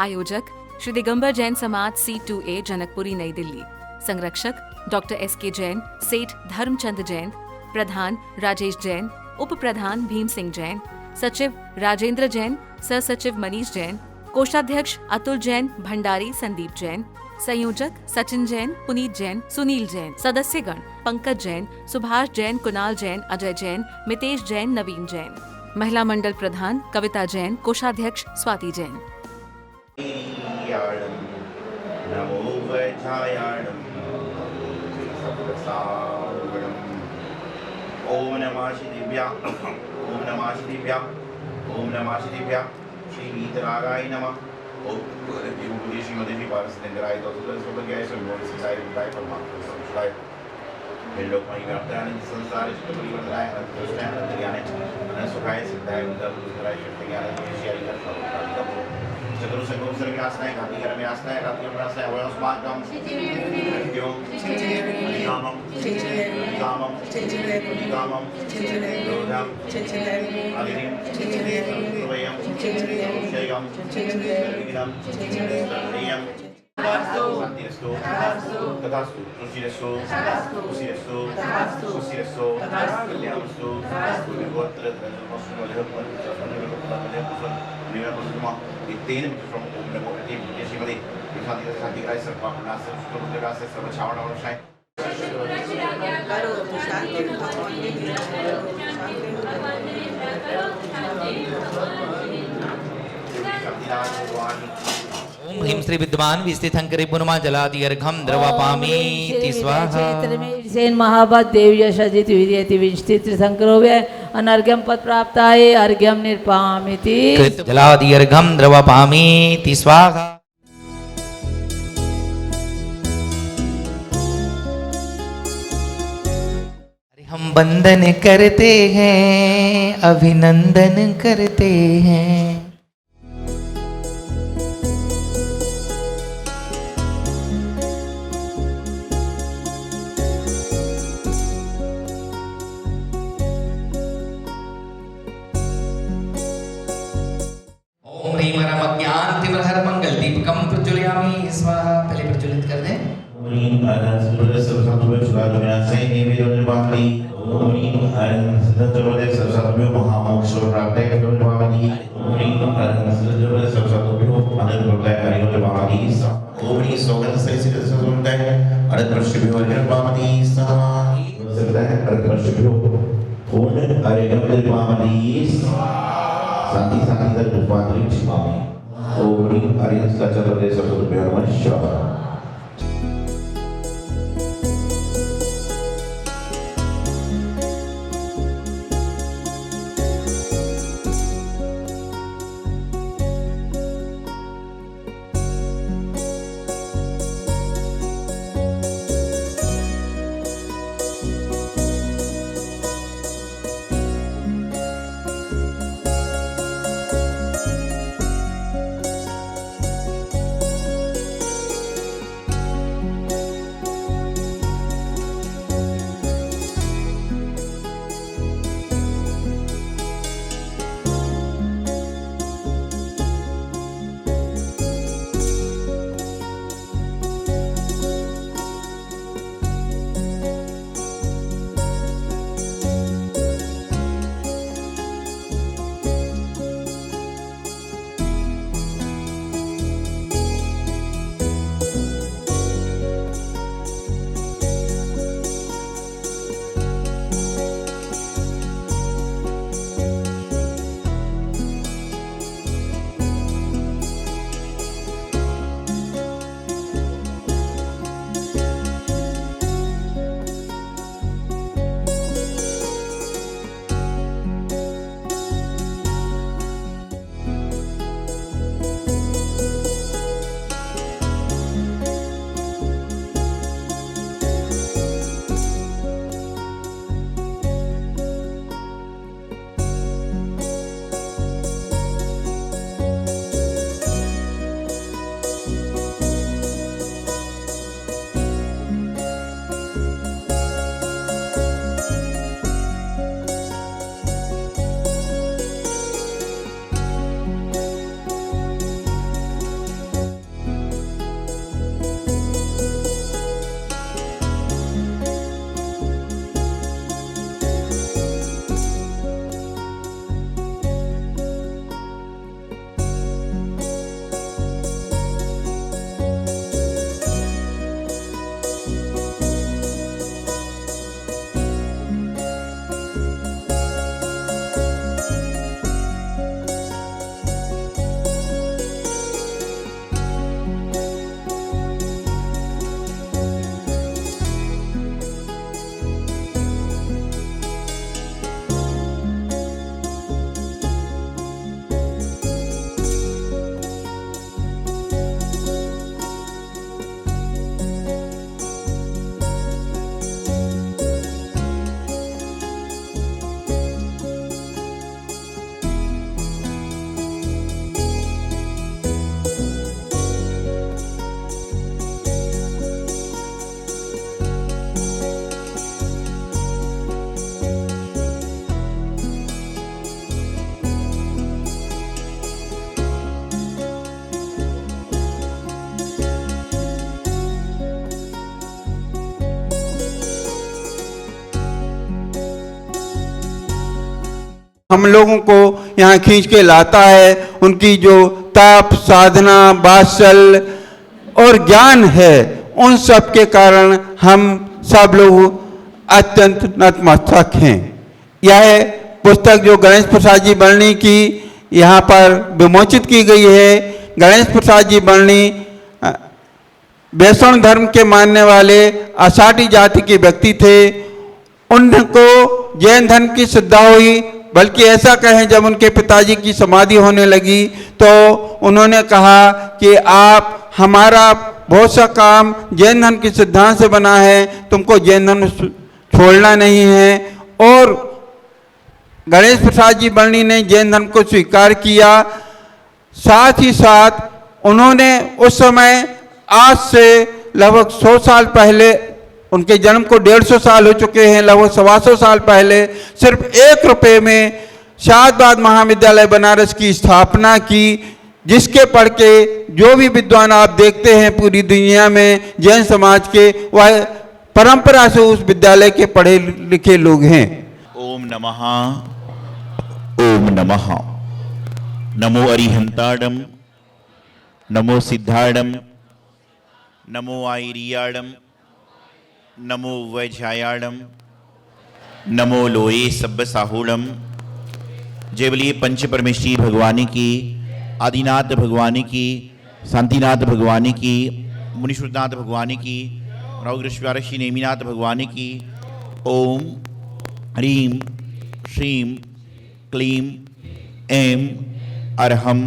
आयोजक श्री दिगंबर जैन समाज C2A जनकपुरी नई दिल्ली। संरक्षक डॉक्टर SK जैन, सेठ धर्मचंद जैन, प्रधान राजेश जैन, उप प्रधान भीम सिंह जैन, सचिव राजेंद्र जैन, सह सचिव मनीष जैन, कोषाध्यक्ष अतुल जैन, भंडारी संदीप जैन, संयोजक सचिन जैन, पुनीत जैन, सुनील जैन, सदस्यगण पंकज जैन, सुभाष जैन, कुणाल जैन, अजय जैन, मितेश जैन, नवीन जैन। महिला मंडल प्रधान कविता जैन, कोषाध्यक्ष स्वाति जैन। नमो वैधायाणं ओम नमः शिवेभ्यः ओम नमः शिवेभ्यः ओम नमः शिवेभ्यः श्री वीतरागाय नमः ओम गुरुदेव श्रीमती जी पारसतेंद्राय तो सुलभज्ञाय संयोगी सिसाय विदाय परमात्मा संस्काय लोकमय व्याप्तानंद संसार चित्त परिवर्तनाय अनंतष्टाय अनंतज्ञाने अनंत सुखाय सिद्धाय उदम उदराय शक्ति ज्ञान विषयाय कर्ता चतुर संगम सर्वनाशनाय घाती कर्म यासनाय रात्रि प्रासनाय वयस्माकं नित्यं निकामं निकामं निकामं रोधं अग्निं सर्वयं शयं विघ्नं सर्वयं शांतिरस्तु तथास्तु तुलसीरस्तु तुलसीरस्तु तुलसीरस्तु कल्याणस्तु गोत्र धर्मस्तु मलहपन तेन from Namo Ati Shimali Shanti Rai Sarva Nasa Sutta Rasa Sarva Chavana Shai ओम ह्रीं श्री विद्वान विस्थितंकरे पुनमा जलादि अर्घम द्रवापामि ति स्वाहा सेन महाभद देव यशजित विद्यति विष्टित संकरोव्य अनर्घ्यम पद प्राप्ताय अर्घ्यम निर्पामिति कृत जलादि अर्घम द्रवापामि ति स्वाहा। हम वंदन करते हैं अभिनंदन करते हैं। दीपकम प्रज्वलयामि स्वाहा। पहले प्रज्वलित कर दें। ओम अनंत सर्वसत्व सुरागुणासे निवेदनवामि ओम अनंत सर्वसत्व महामोक्ष प्राप्ते करुणवामि ओम अनंत सर्वसत्व अनंत प्राप्ते करुणवामि ओम सोगन सहित सर्वसत्व अनंत प्रश्नवामि सदा अनंत प्रश्न ओम अरिगमवामि शांति शांति तत्वांतरिक स्वामी ओम हरिहर सचल सर्वसत्व नमः। हम लोगों को यहाँ खींच के लाता है। उनकी जो तप, साधना, वात्सल और ज्ञान है, उन सब के कारण हम सब लोग अत्यंत नतमस्तक हैं। यह पुस्तक जो गणेश प्रसाद जी बरनी की यहाँ पर विमोचित की गई है, गणेश प्रसाद जी बरनी वैष्णव धर्म के मानने वाले आषाढ़ी जाति के व्यक्ति थे। उनको जैन धर्म की श्रद्धा हुई, बल्कि ऐसा कहें जब उनके पिताजी की समाधि होने लगी तो उन्होंने कहा कि आप हमारा बहुत सा काम जैन धर्म के सिद्धांत से बना है, तुमको जैन धर्म छोड़ना नहीं है। और गणेश प्रसाद जी बरनी ने जैन धर्म को स्वीकार किया। साथ ही साथ उन्होंने उस समय, आज से लगभग 100 साल पहले, उनके जन्म को 150 साल हो चुके हैं, लगभग 125 साल पहले सिर्फ 1 रुपये में शाहबाद महाविद्यालय बनारस की स्थापना की, जिसके पढ़ के जो भी विद्वान आप देखते हैं पूरी दुनिया में जैन समाज के, वह परंपरा से उस विद्यालय के पढ़े लिखे लोग हैं। ओम नमः, ओम नमः। नमो अरिहंताडम, नमो सिद्धाडम, नमो आयरियाडम, नमो वैझायाडम, नमो लोये सब्ब साहूडम। जय बोलिए पंच परमेश्वरी भगवानी की, आदिनाथ भगवानी की, शांतिनाथ भगवानी की, मुनीश्वरनाथ भगवानी की, रौद्रश्वारशी नेमिनाथ भगवानी की। ओम ह्रीं श्रीं क्लीं ऐं अरहं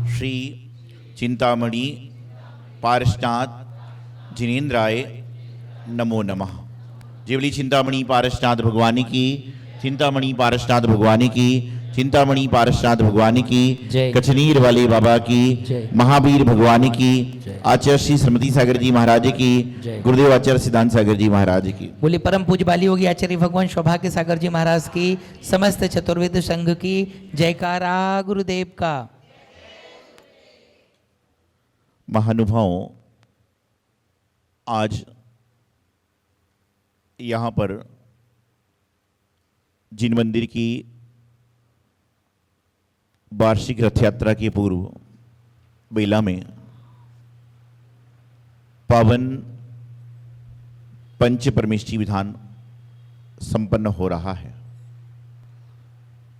श्री चिंतामणि पारसनाथ जिनेन्द्राय नमो नमः। जेवली चिंतामणि पारसनाथ भगवानी की, चिंतामणि पारसनाथ भगवानी की, चिंतामणि पारसनाथ भगवानी की, जय। कचनीर वाले बाबा की, जय। महावीर भगवानी की, जय। आचार्य श्री श्रीमती सागर जी महाराज की, जय। गुरुदेव आचार्य सिद्धांत सागर जी महाराज की। बोले परम पूज्य बाली योगी आचार्य भगवान सौभाग्य सागर जी महाराज की, समस्त चतुर्वेद संघ की जयकारा गुरुदेव का। महानुभावों, आज यहाँ पर जिन मंदिर की वार्षिक रथ यात्रा के पूर्व बेला में पावन पंच परमेष्ठी विधान संपन्न हो रहा है।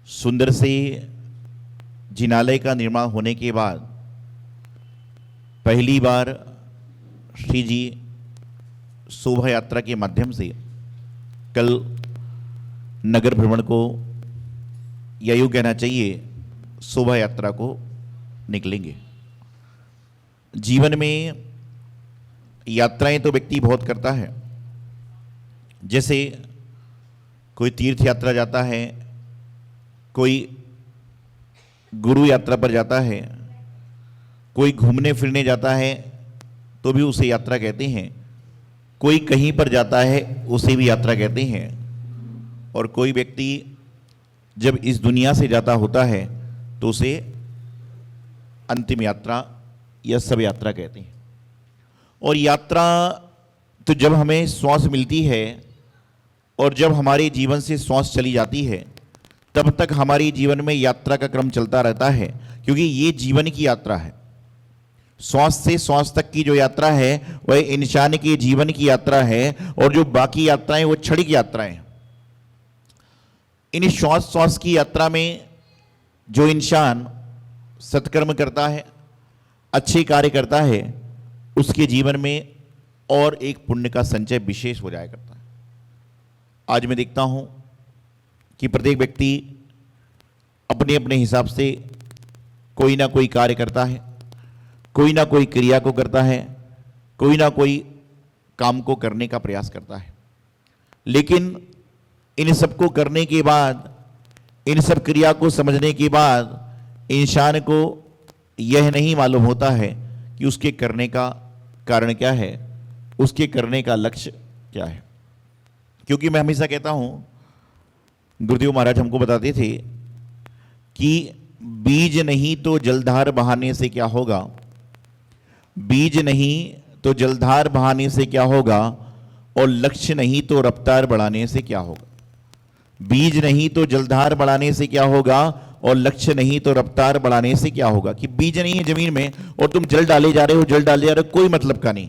सुंदर से जिनालय का निर्माण होने के बाद पहली बार श्री जी शोभा यात्रा के माध्यम से कल नगर भ्रमण को, या यूँ कहना चाहिए शोभा यात्रा को निकलेंगे। जीवन में यात्राएं तो व्यक्ति बहुत करता है। जैसे कोई तीर्थ यात्रा जाता है, कोई गुरु यात्रा पर जाता है, कोई घूमने फिरने जाता है तो भी उसे यात्रा कहते हैं, कोई कहीं पर जाता है उसे भी यात्रा कहते हैं, और कोई व्यक्ति जब इस दुनिया से जाता होता है तो उसे अंतिम यात्रा या सब यात्रा कहते हैं। और यात्रा तो जब हमें श्वास मिलती है और जब हमारे जीवन से श्वास चली जाती है तब तक हमारे जीवन में यात्रा का क्रम चलता रहता है, क्योंकि ये जीवन की यात्रा है। श्वास से श्वास तक की जो यात्रा है वह इंसान के जीवन की यात्रा है, और जो बाकी यात्राएं वो क्षणिक यात्राएं। इन श्वास श्वास की यात्रा में जो इंसान सत्कर्म करता है, अच्छे कार्य करता है, उसके जीवन में और एक पुण्य का संचय विशेष हो जाया करता है। आज मैं देखता हूं कि प्रत्येक व्यक्ति अपने अपने हिसाब से कोई ना कोई कार्य करता है, कोई ना कोई क्रिया को करता है, कोई ना कोई काम को करने का प्रयास करता है। लेकिन इन सबको करने के बाद, इन सब क्रिया को समझने के बाद इंसान को यह नहीं मालूम होता है कि उसके करने का कारण क्या है, उसके करने का लक्ष्य क्या है। क्योंकि मैं हमेशा कहता हूं, गुरुदेव महाराज हमको बताते थे कि बीज नहीं तो जलधार बहाने से क्या होगा, बीज नहीं तो जलधार बहाने से क्या होगा, और लक्ष्य नहीं तो रफ्तार बढ़ाने से क्या होगा। बीज नहीं तो जलधार बढ़ाने से क्या होगा, और लक्ष्य नहीं तो रफ्तार बढ़ाने से क्या होगा। कि बीज नहीं है जमीन में और तुम जल डाले जा रहे हो, जल डाले जा रहे हो, कोई मतलब का नहीं।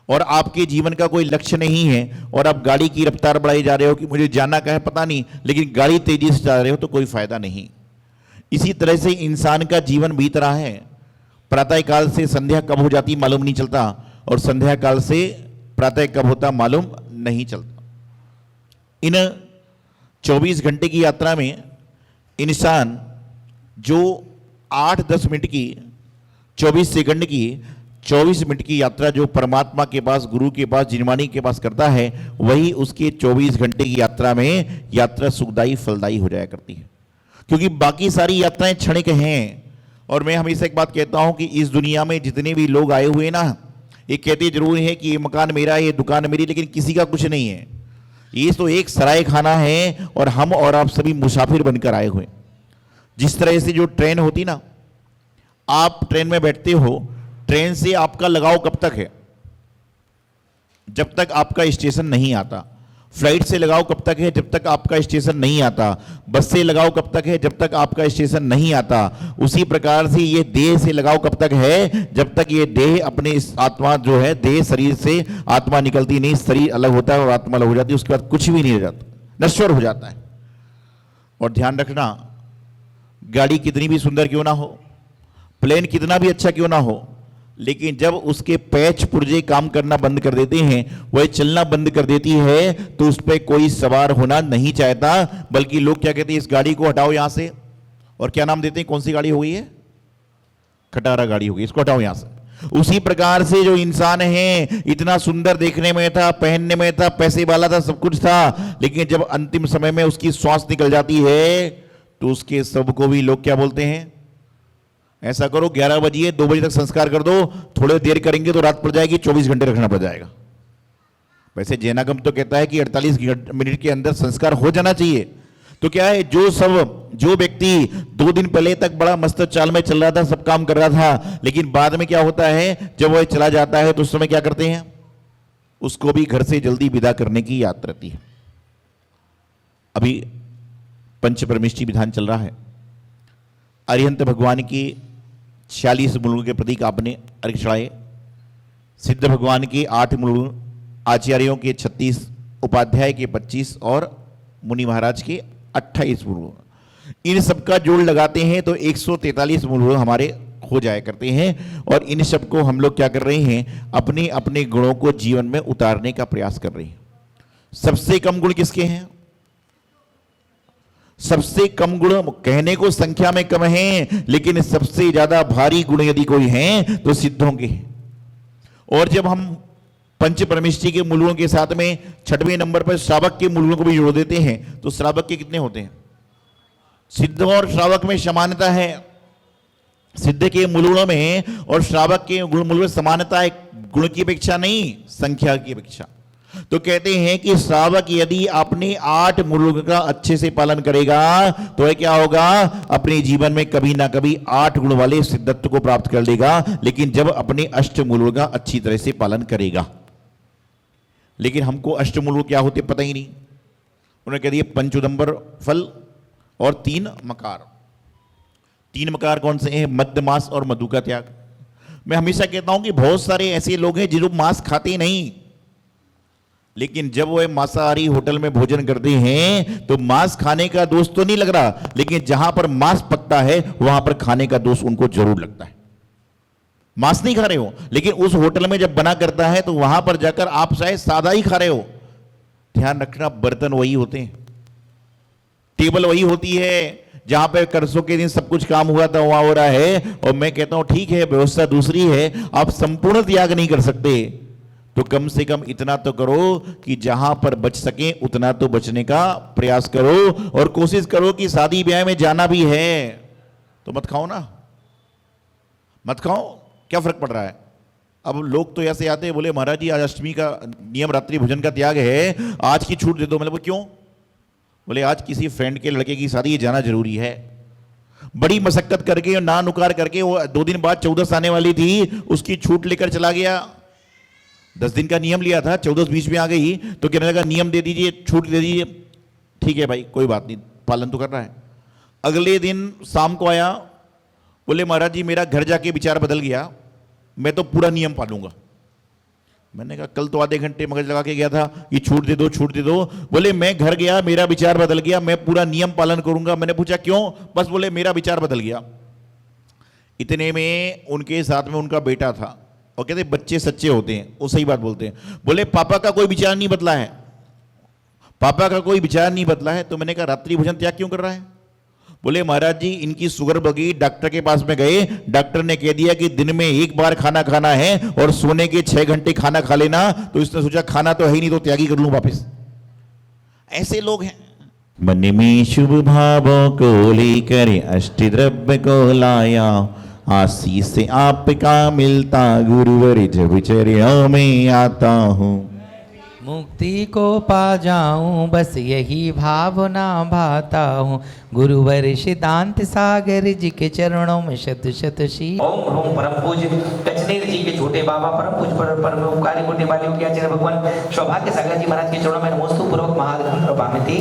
और आपके जीवन का कोई लक्ष्य नहीं है और आप गाड़ी की रफ्तार बढ़ाई जा रहे हो कि मुझे जाना कहाँ है पता नहीं, लेकिन गाड़ी तेजी से जा रहे हो तो कोई फायदा नहीं। इसी तरह से इंसान का जीवन बीत रहा है। प्रातः काल से संध्या कब हो जाती मालूम नहीं चलता, और संध्या काल से प्रातः कब होता मालूम नहीं चलता। इन 24 घंटे की यात्रा में इंसान जो 8-10 मिनट की, 24 सेकंड की, 24 मिनट की यात्रा जो परमात्मा के पास, गुरु के पास, जिनवानी के पास करता है, वही उसके 24 घंटे की यात्रा में यात्रा सुखदायी फलदायी हो जाया करती है। क्योंकि बाकी सारी यात्राएं क्षणिक हैं। और मैं हमेशा एक बात कहता हूं कि इस दुनिया में जितने भी लोग आए हुए ना, ये कहते जरूर है कि ये मकान मेरा, ये दुकान मेरी, लेकिन किसी का कुछ नहीं है। ये तो एक सराय खाना है और हम और आप सभी मुसाफिर बनकर आए हुए। जिस तरह से जो ट्रेन होती ना, आप ट्रेन में बैठते हो, ट्रेन से आपका लगाव कब तक है, जब तक आपका स्टेशन नहीं आता। फ्लाइट से लगाव कब तक है, जब तक आपका स्टेशन नहीं आता। बस से लगाव कब तक है, जब तक आपका स्टेशन नहीं आता। उसी प्रकार से ये देह से लगाव कब तक है, जब तक ये देह अपने इस आत्मा जो है, देह शरीर से आत्मा निकलती नहीं, शरीर अलग होता है और आत्मा अलग हो जाती है, उसके बाद कुछ भी नहीं रह जाता, नश्वर हो जाता है। और ध्यान रखना, गाड़ी कितनी भी सुंदर क्यों ना हो, प्लेन कितना भी अच्छा क्यों ना हो, लेकिन जब उसके पैच पुर्जे काम करना बंद कर देते हैं, वह चलना बंद कर देती है, तो उस पर कोई सवार होना नहीं चाहता। बल्कि लोग क्या कहते हैं, इस गाड़ी को हटाओ यहां से, और क्या नाम देते हैं, कौन सी गाड़ी हो गई है, खटारा गाड़ी हो गई, इसको हटाओ यहां से। उसी प्रकार से जो इंसान है, इतना सुंदर देखने में था, पहनने में था, पैसे वाला था, सब कुछ था, लेकिन जब अंतिम समय में उसकी श्वास निकल जाती है, तो उसके सबको भी लोग क्या बोलते हैं, ऐसा करो 11 बजे 2 बजे तक संस्कार कर दो, थोड़ी देर करेंगे तो रात पड़ जाएगी, 24 घंटे रखना पड़ जाएगा। वैसे जैनागम तो कहता है कि 48 मिनट के अंदर संस्कार हो जाना चाहिए। तो क्या है, जो व्यक्ति 2 दिन पहले तक बड़ा मस्त चाल में चल रहा था, सब काम कर रहा था, लेकिन बाद में क्या होता है, जब वह चला जाता है तो उस समय क्या करते हैं, उसको भी घर से जल्दी विदा करने की याद रहती है। अभी पंचपरमेष्ठी विधान चल रहा है। अरिहंत भगवान की 46 मूलों के प्रतीक आपने अर्घ्य चढ़ाए। सिद्ध भगवान के 8 मूल, आचार्यों के 36, उपाध्याय के 25 और मुनि महाराज के 28 मूल, इन सबका जोड़ लगाते हैं तो 143 मूल हमारे हो जाया करते हैं। और इन सब को हम लोग क्या कर रहे हैं, अपने अपने गुणों को जीवन में उतारने का प्रयास कर रहे हैं। सबसे कम गुण किसके हैं, सबसे कम गुण कहने को संख्या में कम हैं, लेकिन सबसे ज्यादा भारी गुण यदि कोई हैं तो सिद्धों के हैं। और जब हम पंच परमेष्ठी के मूलों के साथ में 6वें नंबर पर श्रावक के मूलों को भी जोड़ देते हैं, तो श्रावक के कितने होते हैं, सिद्ध और श्रावक में समानता है। सिद्ध के मूलों में और श्रावक के मूल में समानता है, गुण की अपेक्षा नहीं, संख्या की अपेक्षा। तो कहते हैं कि श्रावक यदि अपने 8 मूलों का अच्छे से पालन करेगा तो क्या होगा, अपने जीवन में कभी ना कभी 8 गुण वाले सिद्धत्व को प्राप्त कर लेगा। लेकिन जब अपने 8 मूलों का अच्छी तरह से पालन करेगा, लेकिन हमको 8 मूल क्या होते पता ही नहीं। उन्होंने कह दिया पंचोदंबर फल और 3 मकार। 3 मकार कौन से हैं, मद्य, मांस और मधु का त्याग। मैं हमेशा कहता हूं कि बहुत सारे ऐसे लोग हैं जो मांस खाते नहीं, लेकिन जब वह मांसाहारी होटल में भोजन करते हैं तो मांस खाने का दोष तो नहीं लग रहा, लेकिन जहां पर मांस पकता है वहां पर खाने का दोष उनको जरूर लगता है। मांस नहीं खा रहे हो, लेकिन उस होटल में जब बना करता है तो वहां पर जाकर आप शायद सादा ही खा रहे हो। ध्यान रखना, बर्तन वही होते हैं, टेबल वही होती है, जहां पे करसों के दिन सब कुछ काम हुआ था वहां हो रहा है। और मैं कहता हूं ठीक है, व्यवस्था दूसरी है, आप संपूर्ण त्याग नहीं कर सकते तो कम से कम इतना तो करो कि जहां पर बच सके उतना तो बचने का प्रयास करो। और कोशिश करो कि शादी ब्याह में जाना भी है तो मत खाओ ना, मत खाओ, क्या फर्क पड़ रहा है। अब लोग तो ऐसे आते हैं, बोले महाराज जी आज अष्टमी का नियम रात्रि भोजन का त्याग है, आज की छूट दे दो। मतलब क्यों, बोले आज किसी फ्रेंड के लड़के की शादी जाना जरूरी है। बड़ी मशक्कत करके और ना नुकार करके वो 2 दिन बाद 14 आने वाली थी, उसकी छूट लेकर चला गया। 10 दिन का नियम लिया था, 14 बीच में आ गई तो कहने लगा नियम दे दीजिए, छूट दे दीजिए। ठीक है भाई, कोई बात नहीं, पालन तो कर रहा है। अगले दिन शाम को आया, बोले महाराज जी मेरा घर जाके विचार बदल गया, मैं तो पूरा नियम पालूंगा। मैंने कहा कल तो आधे घंटे मगज लगा के गया था कि छूट दे दो छूट दे दो। बोले मैं घर गया, मेरा विचार बदल गया, मैं पूरा नियम पालन करूंगा। मैंने पूछा क्यों? बस बोले मेरा विचार बदल गया। इतने में उनके साथ में उनका बेटा था, और कहते बच्चे सच्चे होते हैं, वो सही बात बोलते हैं। बोले पापा का कोई विचार नहीं बदला है, पापा का कोई विचार नहीं बदला है। तो मैंने कहा रात्रि भोजन त्याग क्यों कर रहा है? बोले महाराज जी इनकी शुगर बढ़ गई, डॉक्टर के पास में गए, डॉक्टर ने कह दिया कि दिन में एक बार खाना खाना है और सोने के 6 घंटे खाना खा लेना। तो इसने सोचा खाना तो है ही नहीं, तो त्यागी कर लूं वापस। ऐसे लोग हैं। मन में शुभ भावों को लेकर अष्ट द्रव्य को लाया, आशीष से आपका मिलता गुरुवर जब चरणों में आता हूँ। मुक्ति को पा जाऊं बस यही भावना भाता हूँ, गुरुवर सिद्धांत सागर जी के चरणों में शत शत शी। ओम ह्रूम परम पूज्य कचनेर जी के छोटे बाबा परम पूज्य परम उपकारी कोटि वाले के आचार्य भगवान सौभाग्य सागर जी महाराज के चरणों में नमोस्तु पूर्वक महादंड प्रभामिति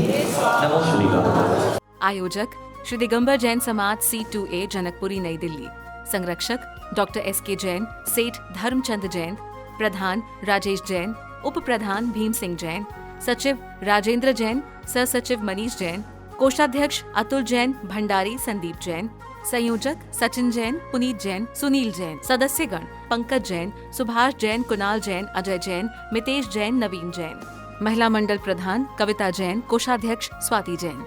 नमो श्री। आयोजक श्री दिगंबर जैन समाज C2A जनकपुरी नई दिल्ली। संरक्षक डॉक्टर SK जैन, सेठ धर्मचंद जैन, प्रधान राजेश जैन, उप प्रधान भीम सिंह जैन, सचिव राजेंद्र जैन, सह सचिव मनीष जैन, कोषाध्यक्ष अतुल जैन, भंडारी संदीप जैन, संयोजक सचिन जैन, पुनीत जैन, सुनील जैन, सदस्यगण पंकज जैन, सुभाष जैन, कुणाल जैन, अजय जैन, मितेश जैन, नवीन जैन। महिला मंडल प्रधान कविता जैन, कोषाध्यक्ष स्वाति जैन।